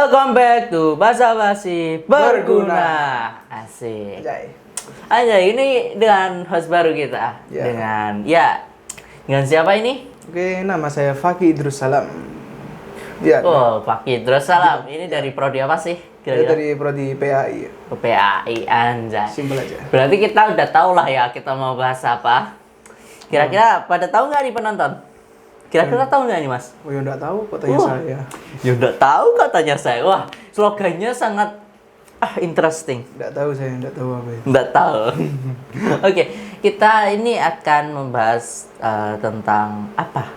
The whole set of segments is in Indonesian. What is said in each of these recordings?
Welcome back to Basa Basi Berguna. Asik. Anjay, ini dengan host baru kita. Ya. Dengan siapa ini? Oke, nama saya Fakih Idrus Salam. Ya. Oh, Fakih Idrus Salam. Ini dari prodi apa sih? Saya dari prodi PAI. PAI, anjay. Simpel aja. Berarti kita udah tahu lah ya kita mau bahas apa. Kira-kira pada tahu nggak nih penonton? Kira-kira tahu nggak nih Mas? Oh ya nggak tahu katanya saya. Ya nggak tahu katanya saya. Wah, slogannya sangat interesting. Nggak tahu saya, nggak tahu apa ya. Nggak tahu. Oke, kita ini akan membahas tentang apa?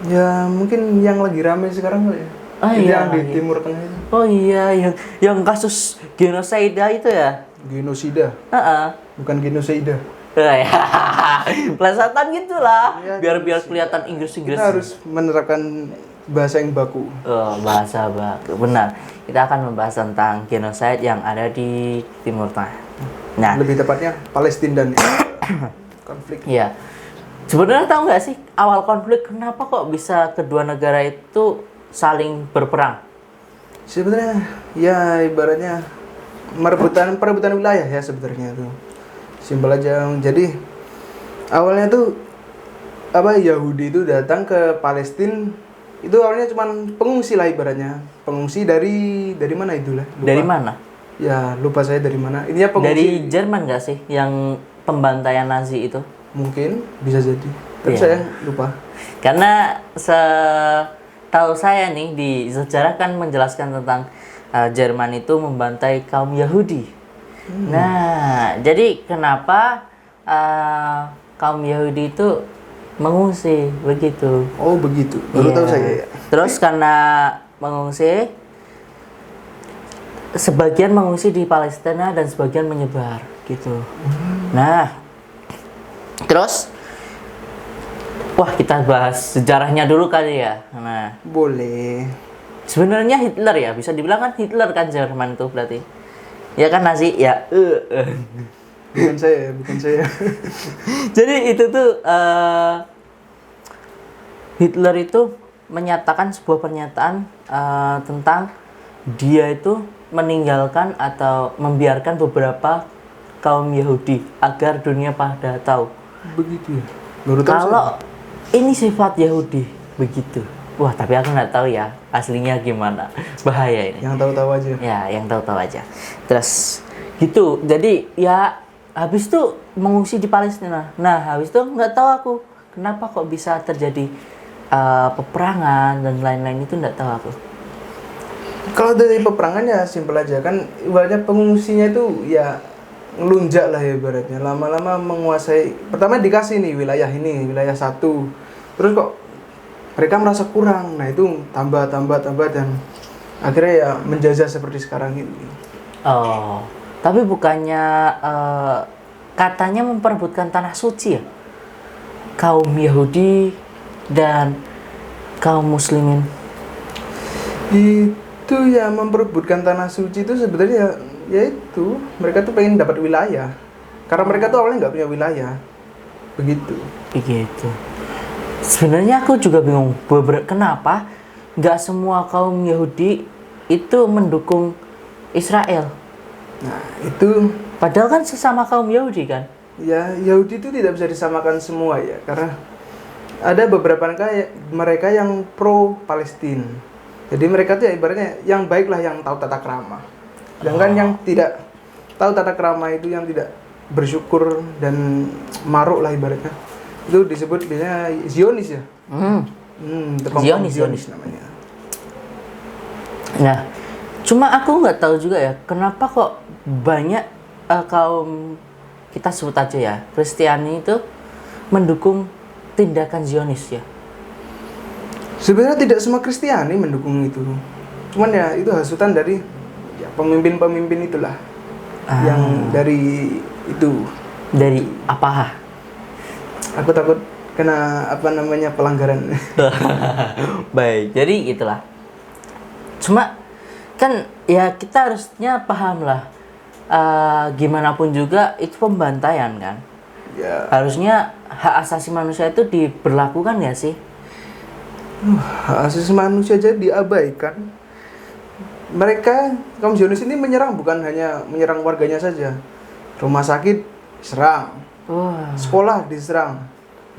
Ya mungkin yang lagi rame sekarang kali ya. Oh ini iya, yang di Timur Tengah itu. Oh iya, yang kasus genosida itu ya? Genosida. Bukan genosida. Plesetan gitulah. Ya, biar kelihatan Inggris. Kita harus menerapkan bahasa yang baku. Oh, bahasa baku. Benar. Kita akan membahas tentang genosida yang ada di Timur Tengah. Nah, lebih tepatnya Palestina dan konflik. Iya. Sebenarnya tahu nggak sih awal konflik kenapa kok bisa kedua negara itu saling berperang? Sebenarnya ya ibaratnya perebutan wilayah ya sebenarnya itu. Simpel aja. Jadi awalnya tuh Yahudi itu datang ke Palestina itu awalnya cuma pengungsi lah ibaratnya. Pengungsi dari mana itulah? Lupa. Dari mana? Ya lupa saya dari mana. Ininya pengungsi dari Jerman nggak sih yang pembantaian Nazi itu? Mungkin bisa jadi. Tapi saya lupa. Karena setahu saya nih di sejarah kan menjelaskan tentang Jerman itu membantai kaum Yahudi. Nah, jadi kenapa kaum Yahudi itu mengungsi begitu? Oh begitu. Baru tahu saya. Ya. Terus karena mengungsi, sebagian mengungsi di Palestina dan sebagian menyebar gitu. Nah, terus wah, kita bahas sejarahnya dulu kali ya. Nah, boleh. Sebenarnya Hitler ya, bisa dibilang kan Hitler kan Jerman itu berarti. Ya kan Nazi ya. Bukan saya. Jadi itu tuh Hitler itu menyatakan sebuah pernyataan tentang dia itu meninggalkan atau membiarkan beberapa kaum Yahudi agar dunia pada tahu. Begitu ya. Baru tahu kalau ini sifat Yahudi begitu. Wah, tapi aku nggak tahu ya aslinya gimana. Bahaya ini. Yang tahu-tahu aja. Ya, yang tahu-tahu aja. Terus gitu. Jadi ya habis itu mengungsi di Palestina. Nah, habis itu nggak tahu aku kenapa kok bisa terjadi peperangan dan lain-lain itu nggak tahu aku. Kalau dari peperangan ya simpel aja kan ibaratnya pengungsinya itu ya ngelunjak lah ya ibaratnya. Lama-lama menguasai. Pertama dikasih nih wilayah ini, wilayah satu. Terus kok mereka merasa kurang. Nah, itu tambah dan akhirnya ya menjajah seperti sekarang ini. Oh, tapi bukannya katanya memperebutkan tanah suci ya? Kaum Yahudi dan kaum Muslimin. Itu ya memperebutkan tanah suci itu sebenarnya ya itu mereka tuh pengen dapat wilayah. Karena mereka tuh awalnya nggak punya wilayah. Begitu. Sebenarnya aku juga bingung kenapa nggak semua kaum Yahudi itu mendukung Israel. Nah, itu padahal kan sesama kaum Yahudi kan? Ya, Yahudi itu tidak bisa disamakan semua ya, karena ada beberapa mereka yang pro Palestina. Jadi mereka tuh ya ibaratnya yang baik lah, yang tahu tata krama. Sedangkan yang tidak tahu tata krama itu yang tidak bersyukur dan maruk lah ibaratnya. Itu disebut biasanya Zionis ya. Zionis namanya. Nah, cuma aku nggak tahu juga ya kenapa kok banyak kaum kita sebut aja ya Kristiani itu mendukung tindakan Zionis ya. Sebenarnya tidak semua Kristiani mendukung itu. Cuman ya itu hasutan dari ya, pemimpin-pemimpin itulah. Yang dari itu. Dari apa? Aku takut kena pelanggaran. Baik, jadi itulah. Cuma kan ya kita harusnya paham lah. Gimana pun juga itu pembantaian kan. Ya. Harusnya hak asasi manusia itu diberlakukan ya sih. Hak asasi manusia aja diabaikan. mereka kaum Zionis ini menyerang bukan hanya menyerang warganya saja. Rumah sakit diserang, Wah. sekolah diserang.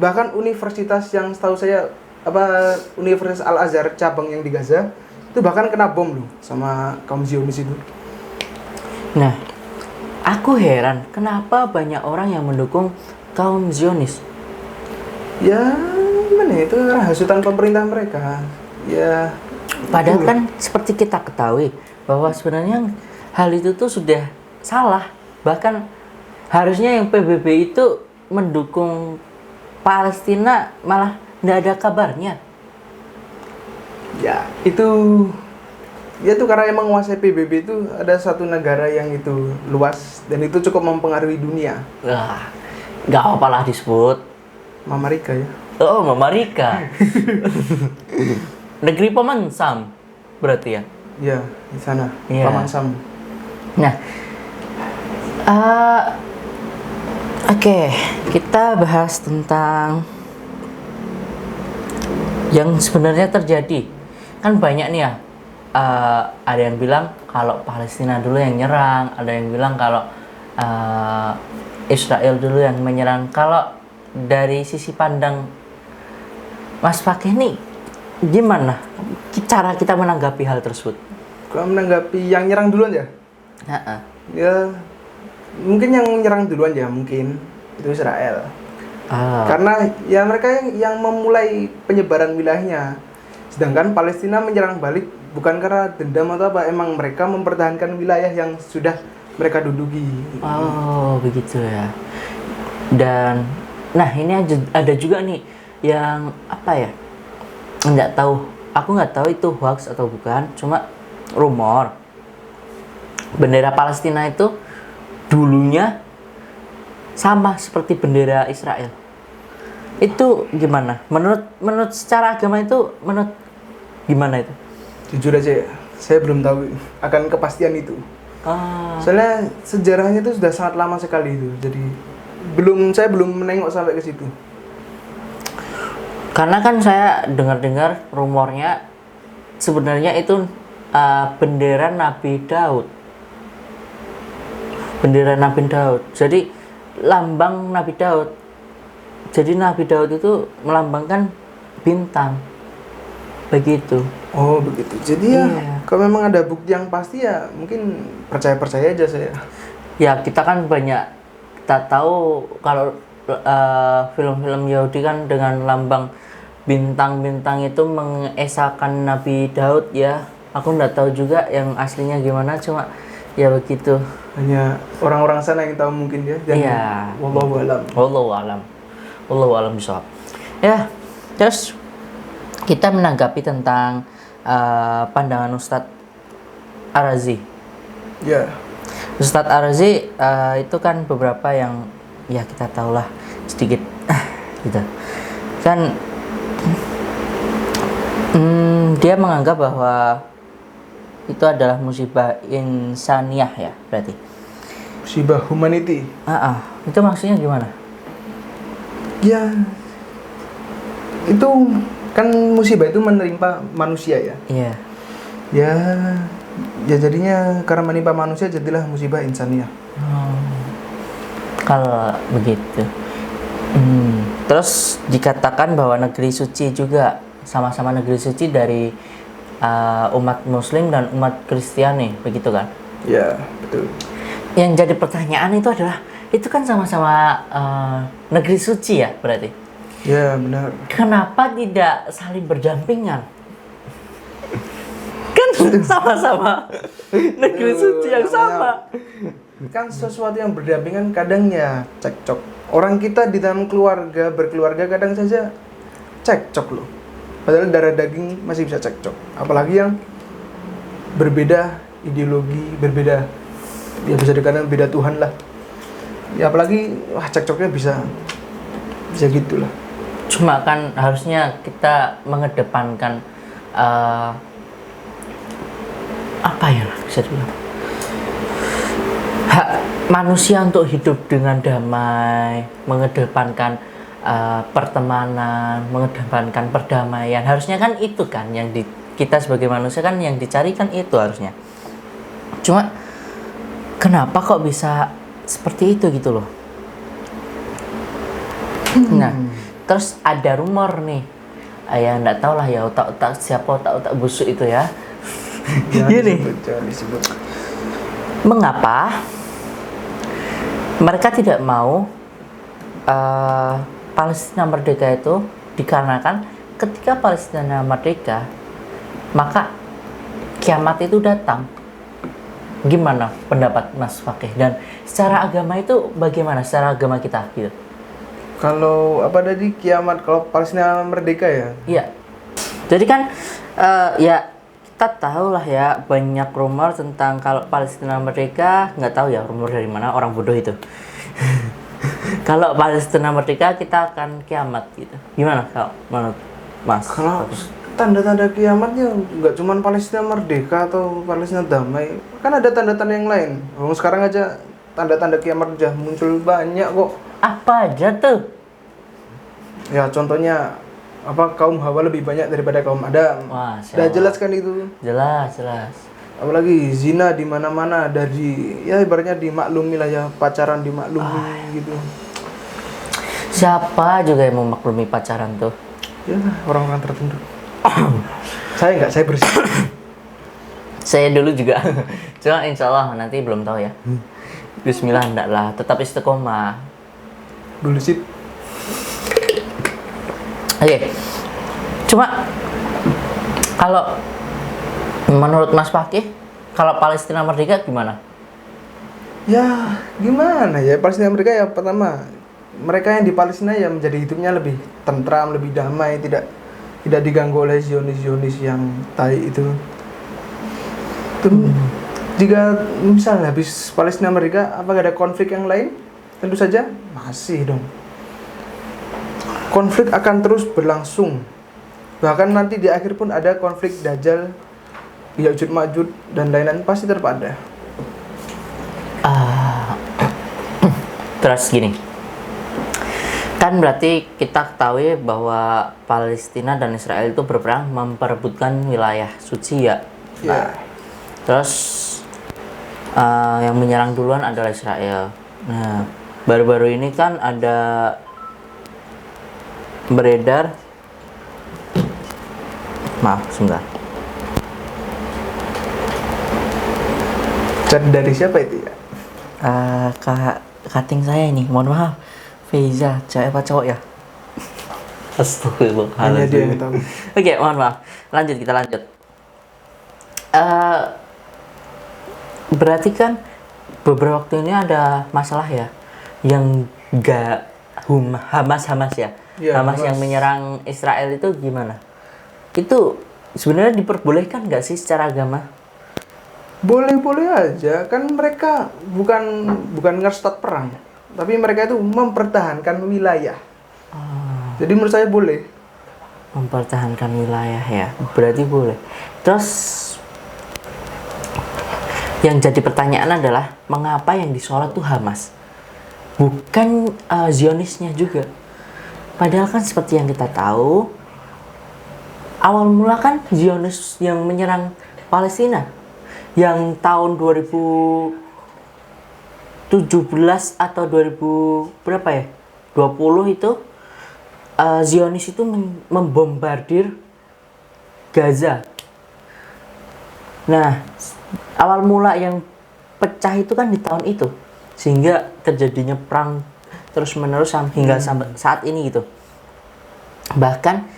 Bahkan universitas yang setahu saya Universitas Al Azhar cabang yang di Gaza itu bahkan kena bom loh sama kaum Zionis itu. Nah, aku heran kenapa banyak orang yang mendukung kaum Zionis. Ya, gimana ya, itu hasutan pemerintah mereka. Ya, Padahal kan seperti kita ketahui bahwa sebenarnya hal itu tuh sudah salah. Bahkan harusnya yang PBB itu mendukung Palestina malah nggak ada kabarnya. ya itu karena emang menguasai PBB itu ada satu negara yang itu luas dan itu cukup mempengaruhi dunia. Wah, nggak apa-apa lah disebut. Amerika ya. Oh, Mama Rika. Negeri Paman Sam berarti ya. Ya, di sana. Iya. Paman Sam. Nah, oke, kita bahas tentang yang sebenarnya terjadi. Kan banyak nih ya. Ada yang bilang kalau Palestina dulu yang nyerang, ada yang bilang kalau Israel dulu yang menyerang. Kalau dari sisi pandang Mas Fakih ini gimana cara kita menanggapi hal tersebut? Kalau menanggapi yang nyerang duluan ya? Ya, mungkin yang nyerang duluan ya mungkin itu Israel. Karena ya mereka yang memulai penyebaran wilayahnya. Sedangkan Palestina menyerang balik bukan karena dendam atau apa, emang mereka mempertahankan wilayah yang sudah mereka duduki. Oh, begitu ya. Dan nah, ini ada juga nih yang apa ya? Nggak tahu. Aku nggak tahu itu hoax atau bukan, cuma rumor. Bendera Palestina itu dulunya sama seperti bendera Israel. Itu gimana? Menurut secara agama itu menurut gimana itu? Jujur aja ya, saya belum tahu akan kepastian itu. Soalnya sejarahnya itu sudah sangat lama sekali itu. Jadi saya belum menengok sampai ke situ. Karena kan saya dengar-dengar rumornya sebenarnya itu bendera Nabi Daud. Bendera Nabi Daud. Jadi lambang Nabi Daud. Jadi Nabi Daud itu melambangkan bintang. Begitu. Oh, begitu. Jadi ya, kalau memang ada bukti yang pasti ya mungkin percaya-percaya aja saya. Ya, kita kan kita tahu kalau film-film Yahudi kan dengan lambang bintang-bintang itu mengesahkan Nabi Daud ya. Aku nggak tahu juga yang aslinya gimana, cuma ya begitu. Hanya orang-orang sana yang tahu mungkin ya. Iya. Wallahu alam. Wallahu alam bishawab. Ya, terus kita menanggapi tentang pandangan Ustadz Ar-Razi. Ya. Ustadz Ar-Razi itu kan beberapa yang ya kita tahulah sedikit gitu. Kan dia menganggap bahwa itu adalah musibah insaniyah ya berarti. Musibah humanity. Itu maksudnya gimana? Ya, itu kan musibah itu menimpa manusia ya. Iya. Ya jadinya karena menimpa manusia jadilah musibah insaniyah. Kalau begitu. Terus dikatakan bahwa negeri suci juga sama-sama negeri suci dari umat Muslim dan umat Kristiani, begitu kan? Ya, betul. Yang jadi pertanyaan itu adalah, itu kan sama-sama negeri suci ya berarti? Ya, benar. Kenapa tidak saling berdampingan? Kan sama-sama negeri suci yang sama. Kan sesuatu yang berdampingan kadang ya cekcok. Orang kita di dalam berkeluarga kadang saja cekcok loh. Padahal darah daging masih bisa cekcok. Apalagi yang berbeda ideologi, berbeda ya bisa dikatakan beda Tuhan lah. Ya apalagi cekcoknya bisa gitulah. Cuma kan harusnya kita mengedepankan apa ya bisa dibilang, hak manusia untuk hidup dengan damai, mengedepankan pertemanan, mengedepankan perdamaian. Harusnya kan itu kan yang kita sebagai manusia kan yang dicari kan itu harusnya. Cuma kenapa kok bisa seperti itu gitu loh. Nah, terus ada rumor nih, ya nggak tahu lah ya otak-otak siapa otak-otak busuk itu ya. Gini, Jangan disebut. mengapa mereka tidak mau Palestina merdeka itu dikarenakan ketika Palestina merdeka maka kiamat itu datang. Gimana pendapat Mas Fakih? Dan secara agama itu bagaimana secara agama kita gitu? Kalau apa tadi kiamat kalau Palestina merdeka ya? Iya. Jadi kan ya kita tahu lah ya banyak rumor tentang kalau Palestina merdeka, nggak tahu ya rumor dari mana orang bodoh itu. Kalau Palestina merdeka kita akan kiamat gitu. Gimana kalau menurut Mas? Kalau tanda-tanda kiamatnya nggak cuma Palestina merdeka atau Palestina damai, kan ada tanda-tanda yang lain. Oh, sekarang aja tanda-tanda kiamat udah muncul banyak kok. Apa aja tuh? Ya contohnya apa kaum Hawa lebih banyak daripada kaum Adam. Wah, Udah jelas kan itu. jelas. Apalagi zina di mana-mana, dari ya ibaratnya dimaklumi lah ya, pacaran dimaklumi gitu. Siapa juga yang mau maklumi pacaran tuh? Ya orang-orang tertentu. Saya bersih. Saya dulu juga. Cuma insya Allah nanti belum tahu ya. Bismillah enggak lah, tetap istiqomah. Bullshit. Oke. Cuma kalau menurut Mas Fakih, kalau Palestina merdeka gimana? Ya gimana ya, Palestina mereka ya pertama mereka yang di Palestina ya menjadi hidupnya lebih tentram, lebih damai, tidak diganggu oleh Zionis yang tai itu. Jika misalnya habis Palestina merdeka, apakah ada konflik yang lain? Tentu saja masih dong. Konflik akan terus berlangsung. Bahkan nanti di akhir pun ada konflik Dajjal, Ya'juj Ma'juj dan lain-lain pasti tetap ada. Terus gini. Kan berarti kita ketahui bahwa Palestina dan Israel itu berperang memperebutkan wilayah suci ya. Ya. Terus yang menyerang duluan adalah Israel. Nah, baru-baru ini kan ada beredar, maaf sebentar. Chat dari siapa itu ya? Kating saya ini, mohon maaf. Feiza, cewek apa cowok ya? Astagfirullahaladzim. Hanya dia yang tahu. Oke, mohon maaf. Kita lanjut. Berarti kan beberapa waktu ini ada masalah ya, yang Hamas ya. Ya, Hamas yang menyerang Israel itu gimana? Itu sebenarnya diperbolehkan nggak sih secara agama? Boleh-boleh aja, kan mereka bukan nge-start perang, tapi mereka itu mempertahankan wilayah. Jadi menurut saya boleh. Mempertahankan wilayah ya, berarti boleh. Terus yang jadi pertanyaan adalah mengapa yang disorot tuh Hamas, bukan Zionisnya juga? Padahal kan seperti yang kita tahu, awal mula kan Zionis yang menyerang Palestina, yang tahun 2017 atau 2000 berapa ya? 20 itu Zionis itu membombardir Gaza. Nah, awal mula yang pecah itu kan di tahun itu, sehingga terjadinya perang terus menerus hingga sampai saat ini gitu. Bahkan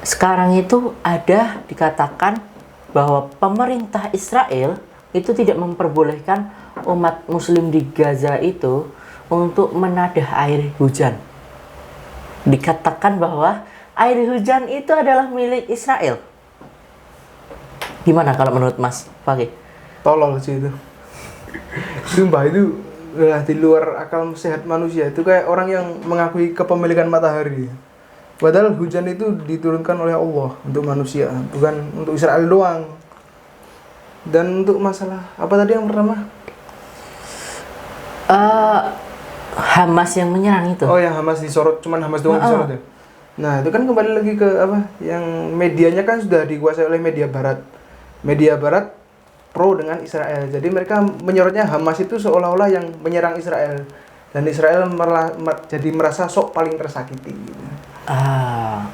sekarang itu ada dikatakan bahwa pemerintah Israel itu tidak memperbolehkan umat muslim di Gaza itu untuk menadah air hujan. Dikatakan bahwa air hujan itu adalah milik Israel. Gimana kalau menurut Mas Fakih? Tolol sih itu. Sumpah itu di luar akal sehat manusia. Itu kayak orang yang mengakui kepemilikan matahari. Padahal hujan itu diturunkan oleh Allah untuk manusia, bukan untuk Israel doang. Dan untuk masalah apa tadi yang pertama? Hamas yang menyerang itu. Oh ya, Hamas disorot, cuman Hamas doang disorot ya. Nah, itu kan kembali lagi ke apa? Yang medianya kan sudah dikuasai oleh media barat. Media barat pro dengan Israel. Jadi mereka menyorotnya Hamas itu seolah-olah yang menyerang Israel. Dan Israel jadi merasa sok paling tersakiti gitu. Ah.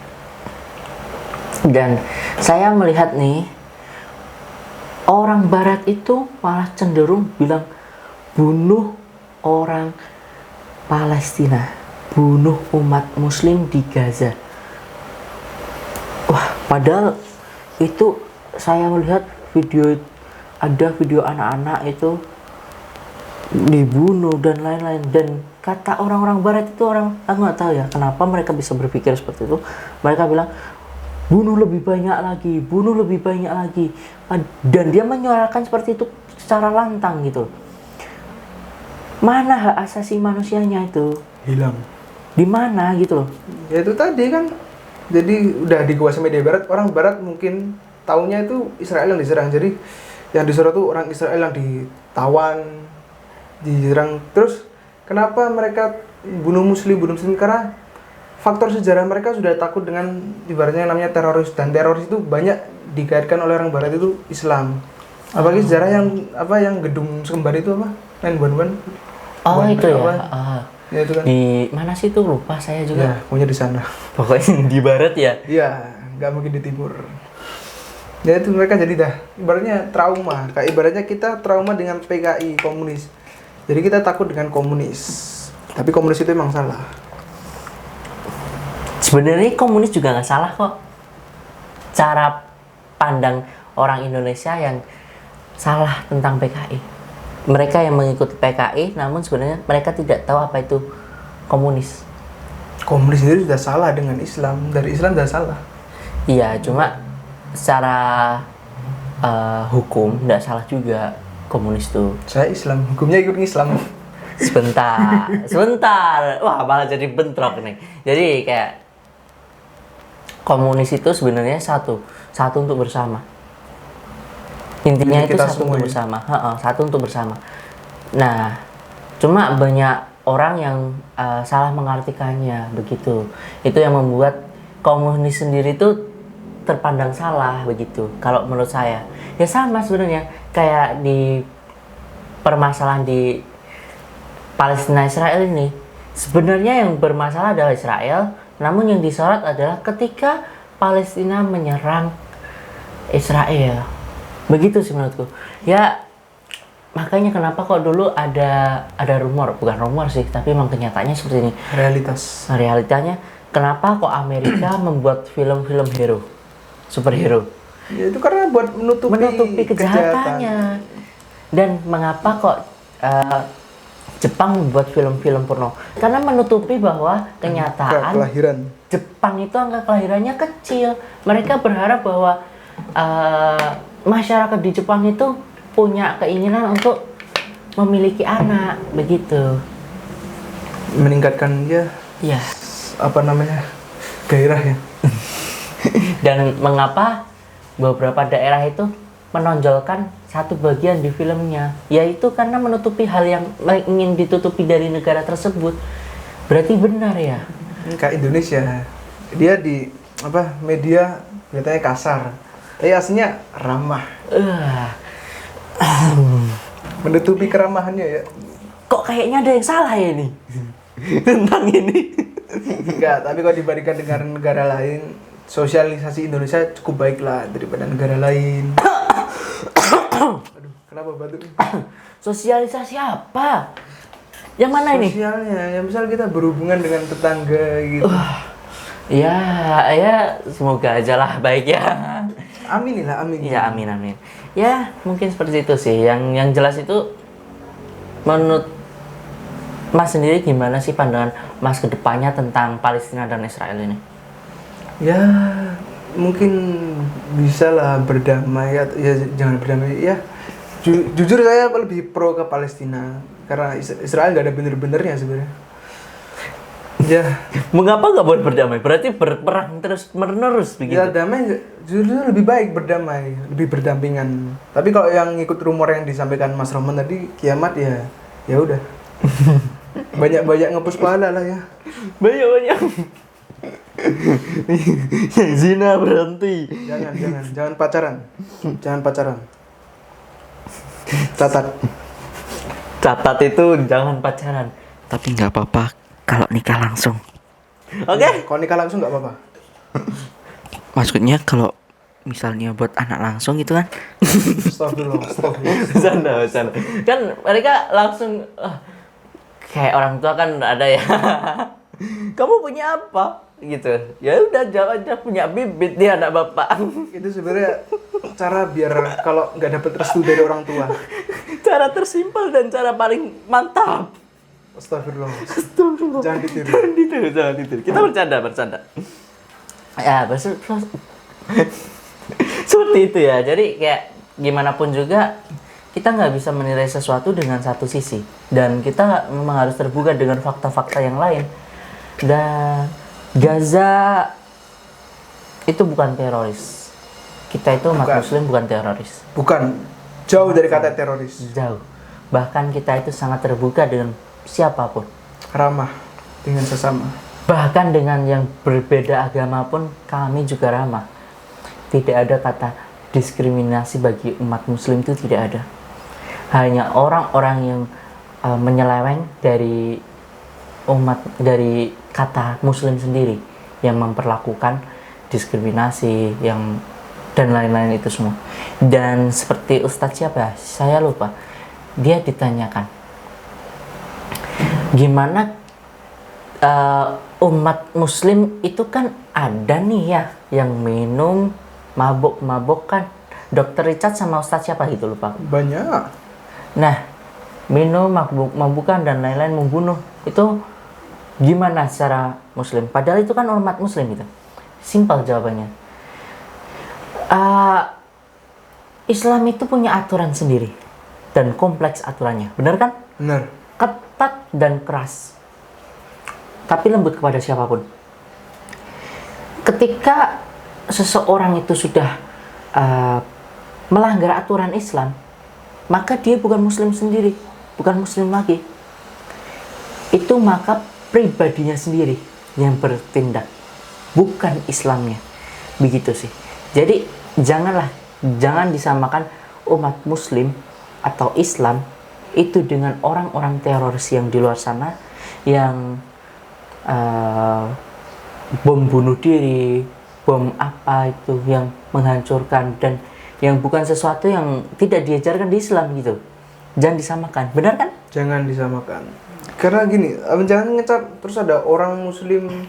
Dan saya melihat nih, orang barat itu malah cenderung bilang bunuh orang Palestina, bunuh umat muslim di Gaza. Wah, padahal itu saya melihat ada video anak-anak itu dibunuh dan lain-lain. Dan kata orang-orang barat itu, aku nggak tahu ya kenapa mereka bisa berpikir seperti itu. Mereka bilang bunuh lebih banyak lagi, bunuh lebih banyak lagi. Dan dia menyuarakan seperti itu secara lantang gitu. Mana hak asasi manusianya itu? Hilang. Di mana gitu loh? Ya itu tadi kan. Jadi udah dikuasai media barat, orang barat mungkin taunya itu Israel yang diserang. Jadi yang diserang tuh orang Israel yang ditawan, diserang. Terus kenapa mereka bunuh muslim? Karena faktor sejarah mereka sudah takut dengan ibaratnya yang namanya teroris, dan teroris itu banyak dikaitkan oleh orang barat itu Islam. Apalagi sejarah yang gedung Sekembar itu apa? 9/11. Oh itu ya. Ya itu kan. Di mana sih itu, lupa saya juga. Ya, punya di sana. Pokoknya di barat ya. Iya, nggak mungkin di timur. Ya itu mereka jadi dah ibaratnya trauma. Kayak ibaratnya kita trauma dengan PKI komunis. Jadi kita takut dengan komunis. Tapi komunis itu emang salah. Sebenarnya komunis juga nggak salah kok. Cara pandang orang Indonesia yang salah tentang PKI. Mereka yang mengikuti PKI, namun sebenarnya mereka tidak tahu apa itu komunis. Komunis sendiri sudah salah dengan Islam. Dari Islam sudah salah. Iya, cuma secara hukum tidak salah juga komunis tuh. Saya Islam, hukumnya ikut Islam. Sebentar. Wah, malah jadi bentrok nih. Jadi kayak komunis itu sebenarnya satu untuk bersama. Intinya itu satu untuk bersama. Satu untuk bersama. Nah, cuma banyak orang yang salah mengartikannya begitu. Itu yang membuat komunis sendiri itu terpandang salah begitu. Kalau menurut saya, ya sama sebenarnya kayak di permasalahan di Palestina Israel ini. Sebenarnya yang bermasalah adalah Israel, namun yang disorot adalah ketika Palestina menyerang Israel. Begitu sih menurutku. Ya makanya kenapa kok dulu ada rumor, bukan rumor sih, tapi memang kenyataannya seperti ini. Realitanya kenapa kok Amerika membuat film-film hero, superhero? Ya itu karena buat menutupi kejahatannya. Dan mengapa kok Jepang membuat film-film porno? Karena menutupi bahwa kenyataan kelahiran Jepang itu angka kelahirannya kecil. Mereka berharap bahwa masyarakat di Jepang itu punya keinginan untuk memiliki anak, begitu. Meningkatkan gairah ya. Dan mengapa beberapa daerah itu menonjolkan satu bagian di filmnya, yaitu karena menutupi hal yang ingin ditutupi dari negara tersebut. Berarti benar ya? Kayak Indonesia, dia di media katanya kasar, tapi aslinya ramah. Menutupi keramahannya ya. Kok kayaknya ada yang salah ya nih tentang ini? Enggak, tapi kalau dibandingkan dengan negara lain, sosialisasi Indonesia cukup baik lah daripada negara lain. Aduh, kenapa batuk? Sosialisasi apa? Yang mana ini? Sosialnya, ya misal kita berhubungan dengan tetangga gitu. Ya, semoga aja lah baik ya. Amin. Ya, amin. Ya, mungkin seperti itu sih. Yang jelas itu, menurut Mas sendiri gimana sih pandangan Mas ke depannya tentang Palestina dan Israel ini? Ya, mungkin bisa lah berdamai, ya jangan berdamai ya. Jujur saya lebih pro ke Palestina karena Israel nggak ada bener-benernya sebenarnya. Ya. Mengapa nggak boleh berdamai? Berarti berperang terus menerus begitu? Ya damai, jujur lebih baik berdamai, lebih berdampingan. Tapi kalau yang ngikut rumor yang disampaikan Mas Roman tadi kiamat ya udah. Banyak-banyak ngepus pahala lah ya. Banyak. Yang zina berhenti. Jangan pacaran. Jangan pacaran. Catat itu jangan pacaran. Tapi nggak apa-apa kalau nikah langsung. Oke? Kalau nikah langsung nggak apa-apa. Maksudnya kalau misalnya buat anak langsung itu kan Astagfirullah. bercanda. Kan mereka langsung kayak orang tua kan ada ya. Kamu punya apa? Gitu. Ya udah jangan aja punya bibit dia anak bapak. Itu sebenarnya cara biar kalau nggak dapet restu dari orang tua. Cara tersimpel dan cara paling mantap. Astagfirullah. Jangan ditiru. Jangan ditiru. Kita bercanda. Ya, seperti itu ya. Jadi kayak gimana pun juga kita nggak bisa menilai sesuatu dengan satu sisi, dan kita memang harus terbuka dengan fakta-fakta yang lain. Dan Gaza itu bukan teroris. Kita itu umat Muslim bukan teroris. Bukan. Jauh dari kata teroris. Jauh. Bahkan kita itu sangat terbuka dengan siapapun. Ramah dengan sesama. Bahkan dengan yang berbeda agama pun kami juga ramah. Tidak ada kata diskriminasi bagi umat Muslim, itu tidak ada. Hanya orang-orang yang menyeleweng dari kata Muslim sendiri yang memperlakukan diskriminasi yang dan lain-lain itu semua. Dan seperti Ustadz siapa? Saya lupa. Dia ditanyakan, gimana umat Muslim itu kan ada nih ya yang minum mabuk kan. Dokter Richard sama Ustadz siapa gitu lupa. Banyak. Nah, minum mabukan dan lain-lain membunuh itu gimana secara Muslim? Padahal itu kan umat Muslim gitu. Simpel jawabannya. Islam itu punya aturan sendiri dan kompleks aturannya, benar kan? Benar. Ketat dan keras, tapi lembut kepada siapapun. Ketika seseorang itu sudah melanggar aturan Islam, maka dia bukan Muslim sendiri, bukan Muslim lagi. Itu maka pribadinya sendiri yang bertindak, bukan Islamnya. Begitu sih. Jadi jangan disamakan umat Muslim atau Islam itu dengan orang-orang teroris yang di luar sana yang bom bunuh diri, bom apa itu yang menghancurkan dan yang bukan sesuatu yang tidak diajarkan di Islam gitu. Jangan disamakan, benar kan? Jangan disamakan. Karena gini, jangan ngecap terus ada orang Muslim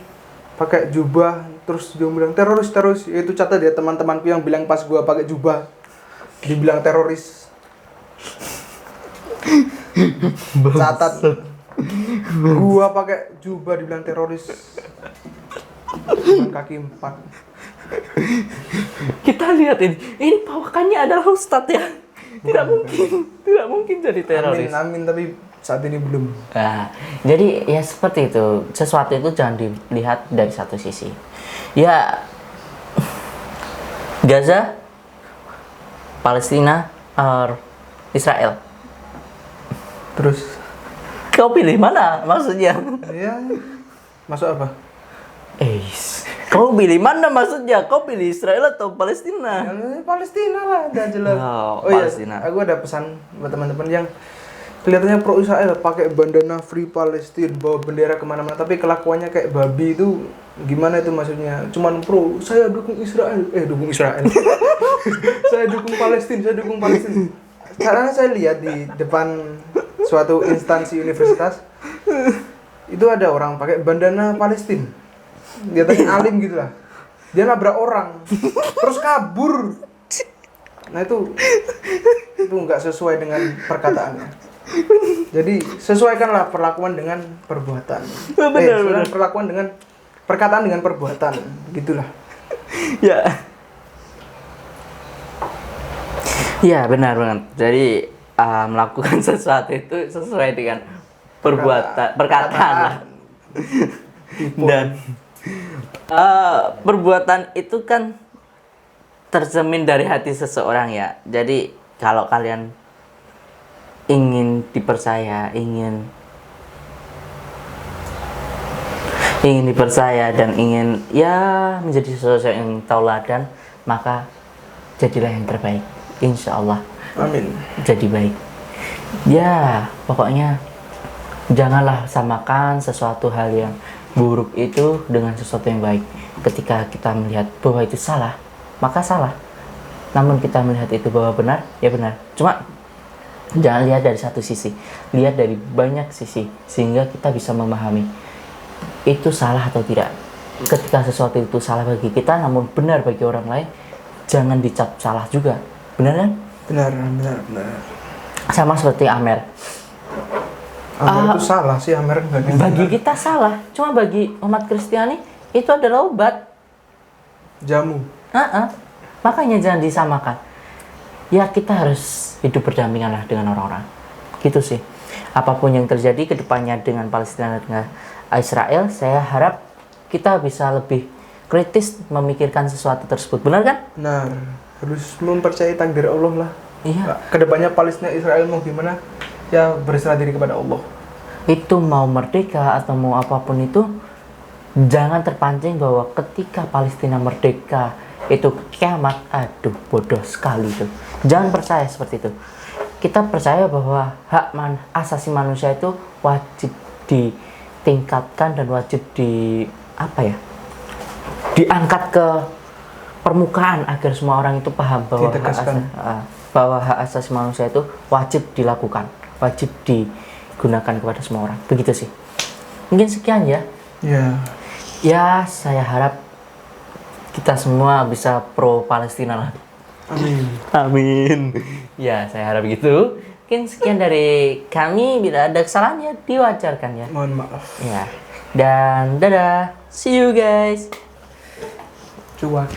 pakai jubah terus dia bilang teroris. Itu catat ya teman-temanku yang bilang pas gua pakai jubah dibilang teroris. Catat. Gua pakai jubah dibilang teroris. Dengan kaki 4. Kita lihat ini pawakannya adalah Ustadz ya. Tidak mungkin jadi teroris. Amin, tapi saat ini belum. Nah, jadi ya seperti itu. Sesuatu itu jangan dilihat dari satu sisi. Ya, Gaza, Palestina, Israel. Terus Kau pilih mana maksudnya? ya masuk apa? Kau pilih mana maksudnya? Kau pilih Israel atau Palestina? Palestina lah, udah jelas. Oh Palestina. Iya, aku ada pesan buat teman-teman yang kelihatannya pro Israel, pakai bandana Free Palestine, bawa bendera kemana-mana, tapi kelakuannya kayak babi itu gimana itu maksudnya? Cuman pro, saya dukung Israel, dukung Israel. Saya dukung Palestina. Karena saya lihat di depan suatu instansi universitas itu ada orang pakai bandana Palestina. Dia tanya alim gitu lah. Dia nabrak orang, terus kabur. Nah itu nggak sesuai dengan perkataannya. Jadi sesuaikanlah perlakuan dengan perbuatan. Benar. Perlakuan dengan perkataan dengan perbuatan, gitulah. Ya benar banget. Jadi melakukan sesuatu itu sesuai dengan perkataan lah. Dan perbuatan itu kan tercermin dari hati seseorang ya. Jadi kalau kalian ingin dipercaya, ingin ingin dipercaya dan ingin ya menjadi sosok yang tauladan, maka jadilah yang terbaik. Insya Allah Amin. jadi baik. Ya, pokoknya janganlah samakan sesuatu hal yang buruk itu dengan sesuatu yang baik. Ketika kita melihat bahwa itu salah, maka salah. Namun kita melihat itu bahwa benar, ya benar. Cuma jangan lihat dari satu sisi, lihat dari banyak sisi sehingga kita bisa memahami itu salah atau tidak. Ketika sesuatu itu salah bagi kita namun benar bagi orang lain, jangan dicap salah juga. Benar kan? Benar. Sama seperti Amer. Amer itu salah sih, Amer nggak gitu. Bagi kita salah, cuma bagi umat Kristiani itu adalah obat. Jamu. Makanya jangan disamakan. Ya kita harus hidup berdampingan lah dengan orang-orang. Gitu sih. Apapun yang terjadi ke depannya dengan Palestina dan dengan Israel, saya harap kita bisa lebih kritis memikirkan sesuatu tersebut. Benar kan? Benar. Harus mempercayai takdir Allah lah. Iya. Kedepannya Palestina Israel mau gimana? Ya berserah diri kepada Allah. Itu mau merdeka atau mau apapun itu, jangan terpancing bahwa ketika Palestina merdeka itu kiamat. Aduh, bodoh sekali itu. Jangan percaya seperti itu. Kita percaya bahwa hak asasi manusia itu wajib ditingkatkan dan wajib diangkat ke permukaan agar semua orang itu paham bahwa hak asasi manusia itu wajib dilakukan, wajib digunakan kepada semua orang. Begitu sih. Mungkin sekian ya. Ya, saya harap kita semua bisa pro Palestina lah. Amin. Ya, saya harap begitu. Mungkin sekian dari kami. Bila ada kesalahan ya diwajarkan ya. Mohon maaf. Ya. Dan dadah. See you guys. Cuan.